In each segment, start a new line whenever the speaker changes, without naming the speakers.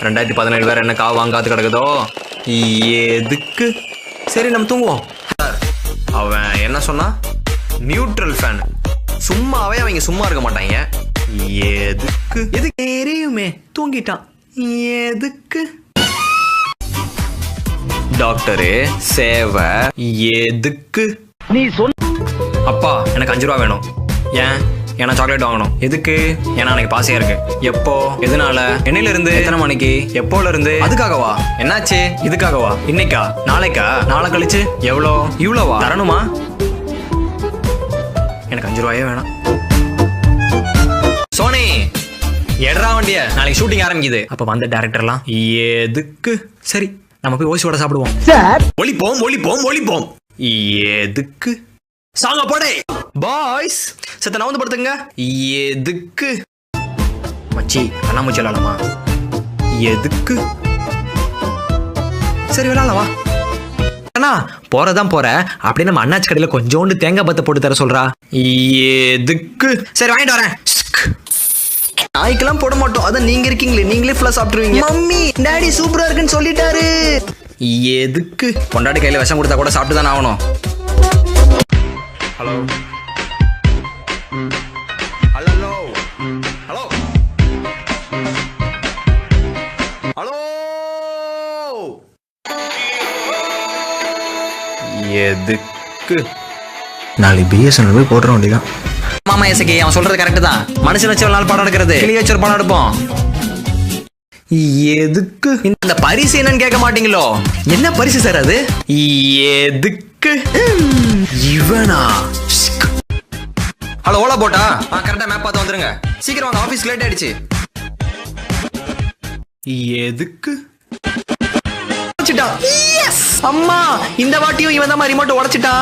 2017 வேற என்ன காவு வாங்காது கிடக்குதோ. எதுக்கு? சரி நம்ம தூங்குவோம். அவன் என்ன சொன்னா? Neutral fan. சும்மாவே அவங்க சும்மா இருக்க மாட்டாங்க. எதுக்கு? எதுக்கு எரியுமே தூங்கிட்டான். எதுக்கு? டாக்டரு சேவை எதுக்கு? நீ சொன்ன அப்பா எனக்கு 5 ரூபா வேணும். ஏன்? ஏன்னா சாக்லேட் வாங்கணும். எதுக்கு? ஏன்னா எனக்கு பாசையா இருக்கு. எப்போ? எதனால? என்னையில இருந்து? எத்தனை மணிக்கு? எப்போல இருந்து? அதுக்காகவா? என்னாச்சு? இதுக்காகவா? இன்னைக்கா? நாளைக்கா? நாளை கழிச்சு? எவ்வளோ? இவ்வளோவா? தரணுமா? எனக்கு 5 ரூபாயே வேணாம். சோனி எட்ரா வண்டிய, நாளைக்கு ஷூட்டிங் ஆரம்பிக்குது. அப்ப வந்த டைரக்டர்லாம் எதுக்கு? சரி நம்ம போய் ஓசி வடை சாப்பிடுவோம். ஒளிப்போம். எதுக்கு? சாங்க போடே பாய்ஸ். சத்த நான் வந்து படுத்துங்க. எதுக்கு? மச்சி கண்ணாமூச்சி விளாடலாமா? எதுக்கு? சரி விளாடலாம் அண்ணா. போறதான் போற அப்படியே நம்ம அண்ணாச்சி கடையில கொஞ்சோண்டு தேங்காய் பத்தை போட்டு தர சொல்றா. எதுக்கு? சரி வாங்கிட்டு வரேன். நாய்க்கெல்லாம் போட மாட்டோம். அதான் நீங்க இருக்கீங்களே, நீங்களே ஃபுல்லா சாப்பிட்டுருவீங்க. மம்மி டாடி சூப்பரா இருக்குன்னு சொல்லிட்டாரு. எதுக்கு? பொண்டாட்டி கையில விஷம் கொடுத்தா கூட சாப்பிட்டு தானே ஆகணும். Hello hello hello hello. எதுக்கு? நாளைக்கு பிஎஸ்என்எல் போய் போடுற வேண்டியதான். மாமா எசகி அவன் சொல்றது கரெக்ட் தான். மனுஷன் வச்சு ஒரு நாள் படம் எடுக்கிறது, கிளி வச்சு ஒரு படம் எடுப்போம். எதுக்கு? இந்த பரிசு என்னன்னு கேட்க மாட்டீங்களோ? என்ன பரிசு சார் அது? எதுக்கு? இவனா? ஹலோ ஓலா போட்டா? கரெக்டா மேப் பார்த்து வந்துருங்க. சீக்கிரம் வாங்க, ஆபீஸ் லேட் ஆயிடுச்சு. எதுக்கு? அம்மா இந்த வாட்டியும் இவன் தான் ரிமோட் உடைச்சிட்டா.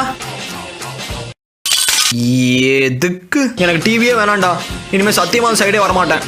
எதுக்கு? எனக்கு டிவியே வேணாண்டா. இனிமே சத்தியமா சைடே வரமாட்டேன்.